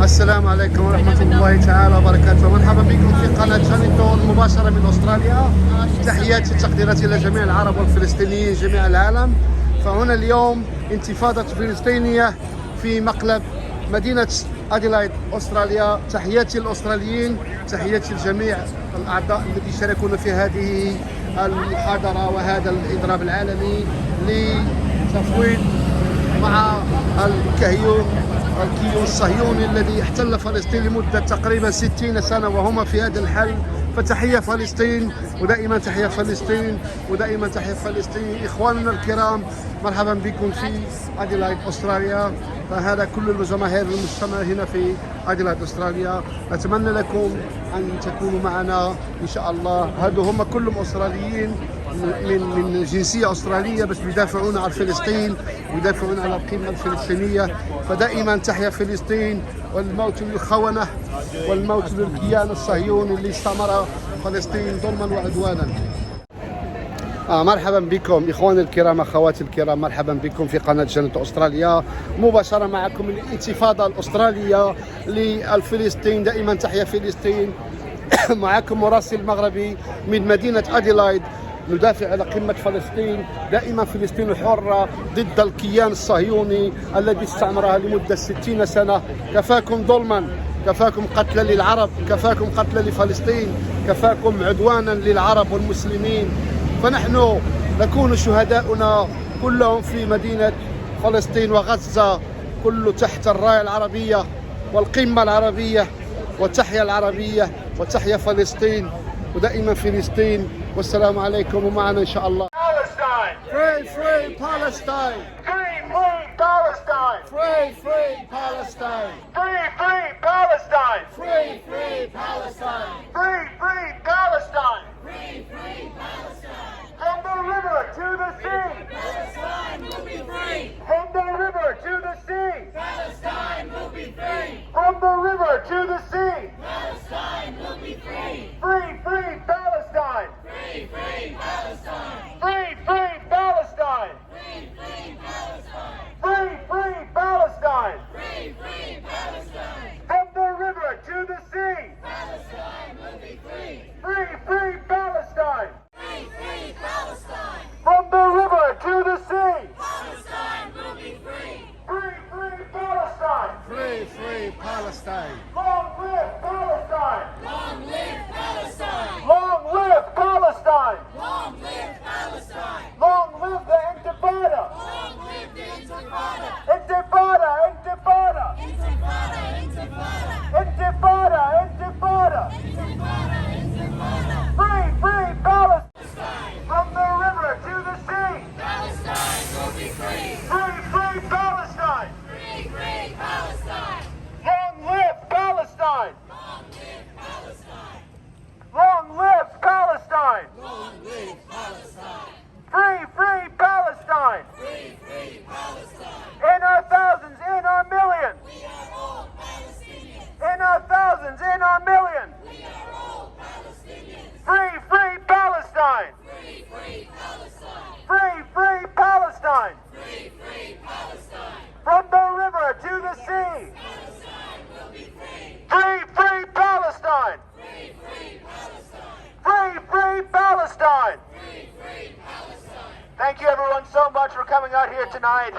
السلام عليكم ورحمة الله تعالى وبركاته. مرحبا بكم في قناة جانطو المباشرة من أستراليا. تحياتي وتقديراتي إلى جميع العرب والفلسطينيين جميع العالم. فهنا اليوم انتفاضة فلسطينية في مقلب مدينة أديلايد أستراليا. تحياتي للأستراليين، تحياتي لجميع الأعضاء الذين يشاركون في هذه المحاضرة وهذا الإضراب العالمي لتفويض مع الكيون الصهيوني الذي احتل فلسطين لمدة تقريبا 60 سنة وهم في هذا الحل. فتحية فلسطين، ودائما تحية فلسطين، ودائما تحية فلسطين. إخواننا الكرام، مرحبا بكم في أديلايد أستراليا. فهذا كل الجماهير المجتمع هنا في أديلايد أستراليا. أتمنى لكم أن تكونوا معنا إن شاء الله. هذو هم كلهم أستراليين من جنسية أسترالية، بس بيدافعون عن فلسطين ويدافعون على القيمة الفلسطينية. فدائما تحيا فلسطين، والموت للخونة والموت للكيان الصهيوني اللي استعمر فلسطين ظلما وعدوانا. مرحبا بكم إخواني الكرام، أخواتي الكرام، مرحبا بكم في قناة جانطو أستراليا مباشرة معكم من الانتفاضة الأسترالية للفلسطين. دائما تحيا فلسطين. معكم مراسل مغربي من مدينة أديلايد، ندافع على قمة فلسطين. دائما فلسطين حرة ضد الكيان الصهيوني الذي استعمرها لمدة 60 سنة. كفاكم ظلما، كفاكم قتلا للعرب، كفاكم قتلا لفلسطين، كفاكم عدوانا للعرب والمسلمين. فنحن نكون شهداؤنا كلهم في مدينة فلسطين وغزة، كله تحت الراية العربية والقمة العربية. وتحيا العربية وتحيا فلسطين، ودائما فلسطين. والسلام عليكم، ومعنا إن شاء الله. Palestine! Free, free Palestine! Free, free Palestine! Free, free Palestine! Free, free Palestine! Free, free Palestine! Free, free Palestine! Free, free Palestine! From the river to the sea! Palestine will be free! From the river to the sea! Palestine will be free! From the river to the sea! Palestine will be free! Free, free Palestine! Free, free Palestine! Free, free Palestine! Free, free Palestine! Free, free Palestine! Free, free Palestine! From the river to the sea! Palestine will be free! Free, free Palestine! Free, free Palestine! From the river to the sea! Palestine will be free! Free, free Palestine! Free, free Palestine! Long live Palestine! Long live Palestine! Long live Palestine! Long live Palestine! Long live the Intifada! Long live the Intifada! Intifada! Intifada! Intifada! Intifada! Intifada! Intifada! Intifada! Intifada! Free, free Palestine! Palestine! From the river to the sea! Palestine will be free! Free, free Palestine! Free, free Palestine! Long live Palestine! Long live Palestine! Long live Palestine! Long live Palestine! Free, free Palestine! Free, free Palestine! In our thousands, in our millions! We are all Palestinians! In our thousands, in our millions! We are all Palestinians! Free, free Palestine! Free, free Palestine! Free, free Palestine! Free, free Palestine! From the river to the sea! Palestine will be free! Free, free Palestine! Free, free Palestine! Free, free Palestine! Free, free Palestine! Thank you everyone so much for coming out here tonight.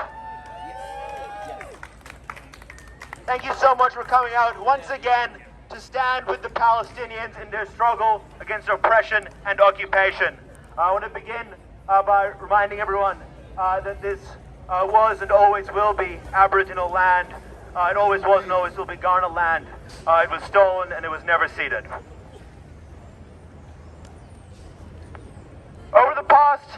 Thank you so much for coming out once again to stand with the Palestinians in their struggle against oppression and occupation. I want to begin by reminding everyone that this was and always will be Aboriginal land. It always was and always will be Kaurna land. It was stolen and it was never ceded. Over the past,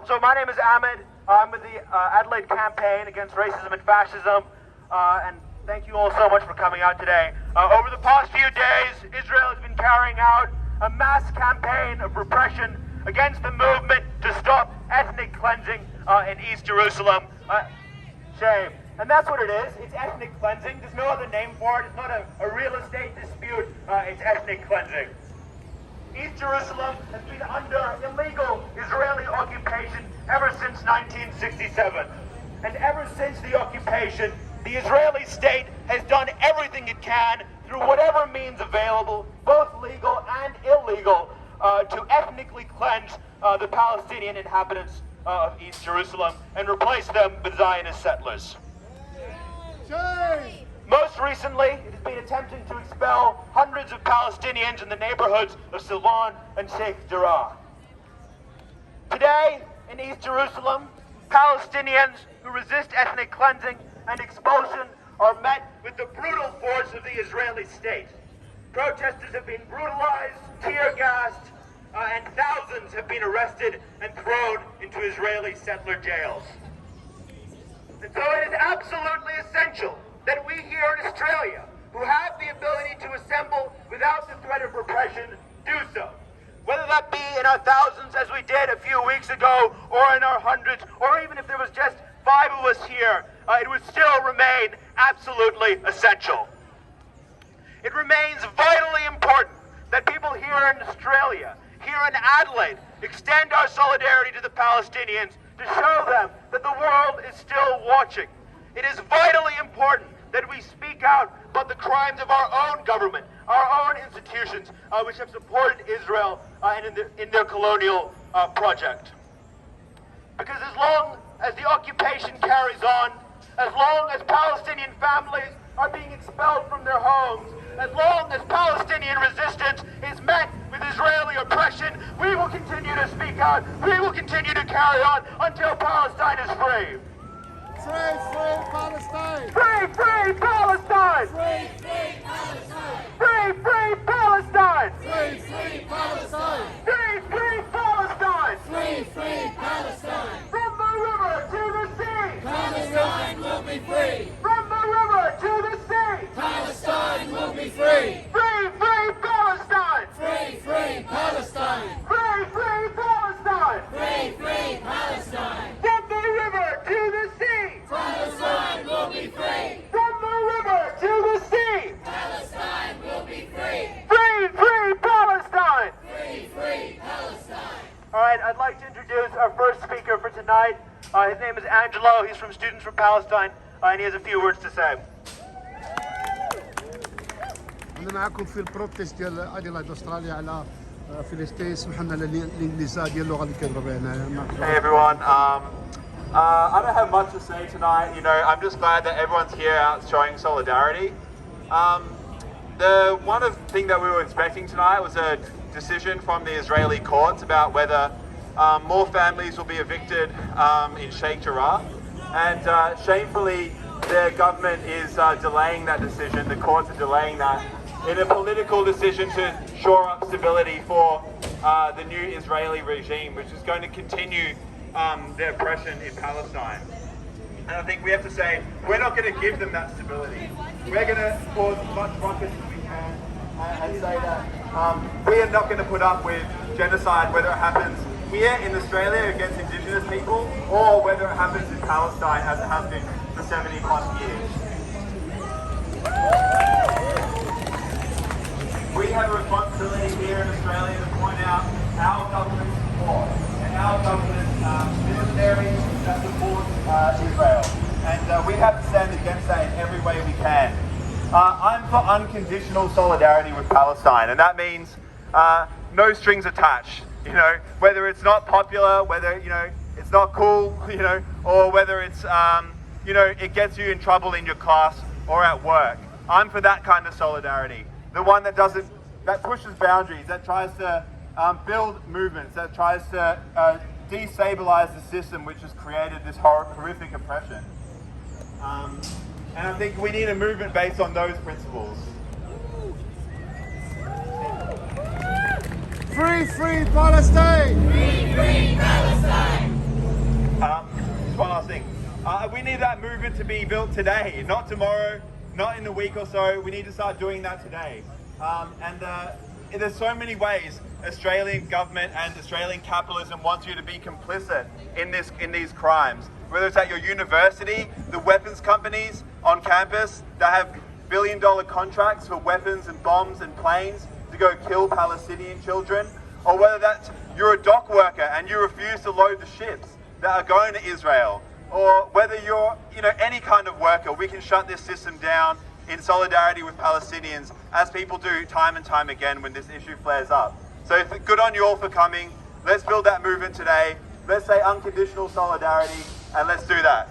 so my name is Ahmed. I'm with the Adelaide campaign against racism and fascism, and thank you all so much for coming out today. Over the past few days, Israel has been carrying out a mass campaign of repression against the movement to stop ethnic cleansing in East Jerusalem. Shame. And that's what it is. It's ethnic cleansing. There's no other name for it. It's not a real estate dispute. It's ethnic cleansing. East Jerusalem has been under illegal Israeli occupation ever since 1967. And ever since the occupation, The Israeli state has done everything it can through whatever means available, both legal and illegal, to ethnically cleanse the Palestinian inhabitants of East Jerusalem and replace them with Zionist settlers. Most recently, it has been attempting to expel hundreds of Palestinians in the neighborhoods of Silwan and Sheikh Jarrah. Today, in East Jerusalem, Palestinians who resist ethnic cleansing and expulsion are met with the brutal force of the Israeli state. Protesters have been brutalized, tear-gassed, and thousands have been arrested and thrown into Israeli settler jails. And so it is absolutely essential that we here in Australia, who have the ability to assemble without the threat of repression, do so. Whether that be in our thousands as we did a few weeks ago, or in our hundreds, or even if there was just 5 of us here, it would still remain absolutely essential. It remains vitally important that people here in Australia, here in Adelaide, extend our solidarity to the Palestinians to show them that the world is still watching. It is vitally important that we speak out about the crimes of our own government, our own institutions, which have supported Israel in their colonial project. Because as long as the occupation carries on, as long as Palestinian families are being expelled from their homes, as long as Palestinian resistance is met with Israeli oppression, we will continue to speak out, we will continue to carry on until Palestine is free. Free, free Palestine! Free, free Palestine! Free, free Palestine! Free, free Palestine! Free, free Palestine! Free, free Palestine! Free, free Palestine! From the river to the sea! Palestine will be free! From the river to the sea! Palestine will be free! Free, free Palestine! Free, free Palestine! Free, free Palestine! Free, free Palestine! From the river to the sea! Palestine will be free! From the river to the sea! Palestine will be free! Free, free Palestine! Free, free Palestine! All right, I'd like to introduce our first speaker for tonight. His name is Angelo. He's from Students for Palestine, and he has a few words to say. أنا معكم في البروتست ديال أديلايد أستراليا على فلسطين. سمحوا لنا الإنجليزية ديال اللغة اللي كنهضروا بها هنايا. Hey everyone, I don't have much to say tonight. You know, I'm just glad that everyone's here out showing solidarity. The one thing that we were expecting tonight was a decision from the Israeli courts about whether more families will be evicted in Sheikh Jarrah, and shamefully the government is delaying that decision. The courts are delaying that in a political decision to shore up stability for the new Israeli regime, which is going to continue the oppression in Palestine. And I think we have to say, we're not going to give them that stability. We're going to cause as much ruckus as we can and say that we are not going to put up with genocide, whether it happens here in Australia against Indigenous people, or whether it happens in Palestine as it has been for 70 plus years. We have a responsibility here in Australia to point out our government support and our government military that supports Israel. And we have to stand against that in every way we can. I'm for unconditional solidarity with Palestine, and that means no strings attached. You know, whether it's not popular, whether, you know, it's not cool, you know, or whether it's, you know, it gets you in trouble in your class or at work. I'm for that kind of solidarity. The one that that pushes boundaries, that tries to build movements, that tries to destabilize the system which has created this horrific oppression. And I think we need a movement based on those principles. Free, free Palestine! Free, free Palestine! Just one last thing. We need that movement to be built today, not tomorrow, not in a week or so. We need to start doing that today. And there's so many ways Australian government and Australian capitalism wants you to be complicit in these crimes. Whether it's at your university, the weapons companies on campus that have billion-dollar contracts for weapons and bombs and planes to go kill Palestinian children, or whether that's you're a dock worker and you refuse to load the ships that are going to Israel, or whether you're, any kind of worker, we can shut this system down in solidarity with Palestinians, as people do time and time again when this issue flares up. So good on you all for coming. Let's build that movement today. Let's say unconditional solidarity, and let's do that.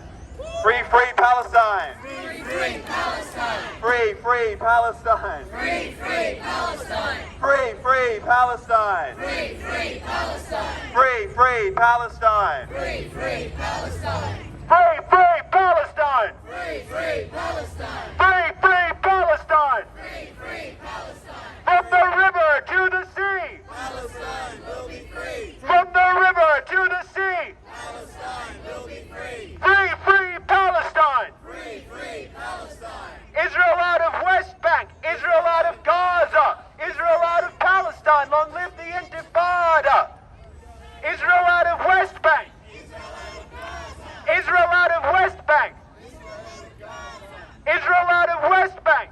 Free, free Palestine! Free, free Palestine! Free, free Palestine! Free, free Palestine! Free, free Palestine! Free, free Palestine! Free, free Palestine! Free, free Palestine! Free, free Palestine! Free, free Palestine! Free, free Palestine! Free, free Palestine! From the river to the sea! Palestine will be free! From the river to the sea! Palestine will be free! Free, free Palestine! Free, free Palestine! Israel out of West Bank! Israel out of Gaza! Israel out of Palestine! Long live the Intifada! Israel out of West Bank! Israel out of West Bank! Israel out of West Bank!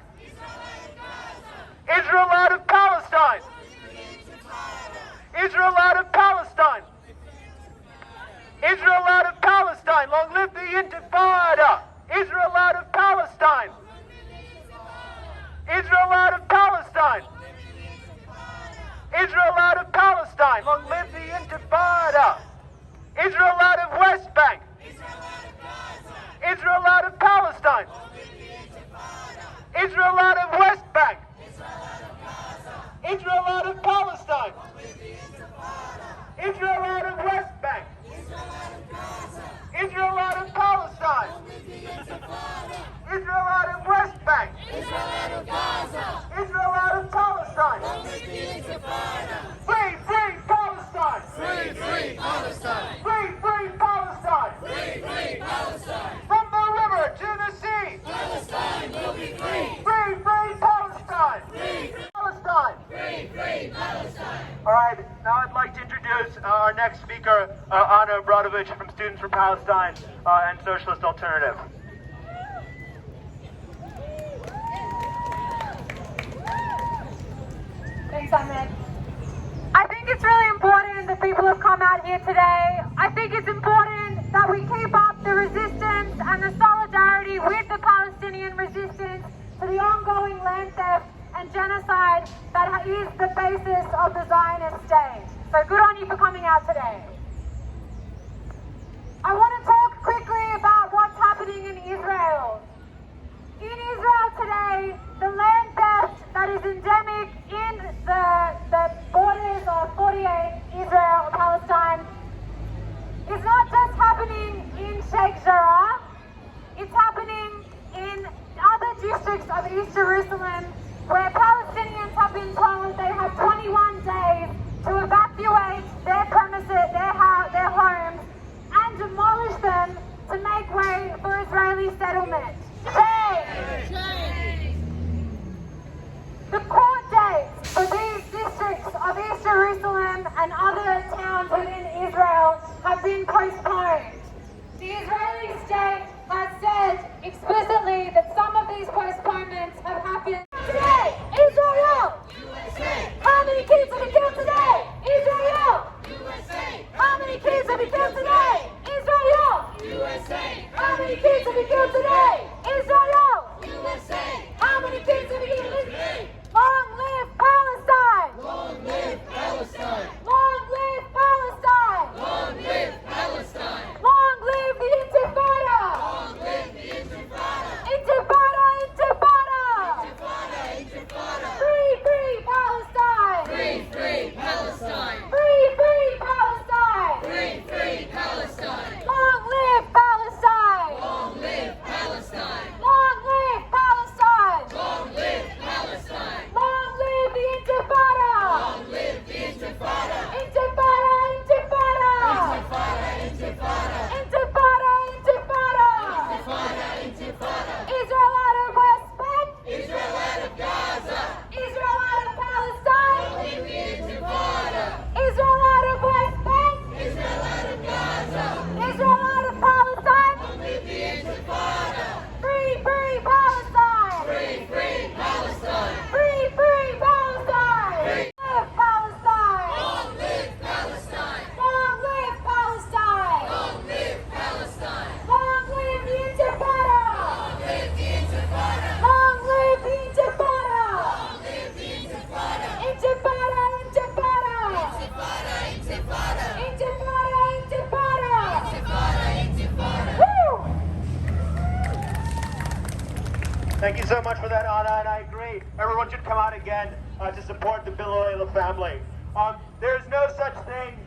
Israel out of Palestine! Israel out of Palestine! Israel out of Palestine! Long live the Intifada! Israel out of Palestine! Israel out of Palestine! Israel out of Palestine! Long live the Intifada! Israel out of West Bank! Israel out of Palestine! Israel out of West Bank! Israel out of Palestine! Israel out of West Bank! Israel out of Palestine! Israel out of West Bank! Israel out of Gaza! Israel out of Palestine! Free, free Palestine! Free, free Palestine! Free, free Palestine! Free, free Palestine! From the river to the sea! Palestine will be free! Free, free Palestine! Free, Palestine! free, free Palestine! All right, now I'd like to introduce our next speaker, Anna Brodovich from Students for Palestine and Socialist Alternative. Thanks, Ahmed. I think it's really important that people have come out here today. I think it's important that we keep up the resistance and the solidarity with the Palestinian resistance to the ongoing land theft and genocide that is the basis of the Zionist state. So good on you for coming out today. I want to talk quickly about what's happening in Israel. In Israel today, the land theft that is endemic in the borders of 48 Israel, Palestine, is not just happening in Sheikh Jarrah, it's happening in other districts of East Jerusalem, where Palestinians have been told they have 21 days to evacuate their premises, their homes, and demolish them to make way for Israeli settlement. The court dates for these districts of East Jerusalem and other towns within Israel have been postponed. The Israeli state has said explicitly that some of these postponements have happened. Today, Israel! USA! How many kids have been killed today? Israel! USA! How many kids have been killed today? Israel! USA! How many kids have been killed today? Israel! USA! How many kids have been killed today? Long live Palestine! Long live Palestine! Long live Palestine! Long live Palestine! Long live the Intifada! Long live the Intifada! Intifada! Thank you so much for that, Anna, and I agree. Everyone should come out again to support the Biloela family. There is no such thing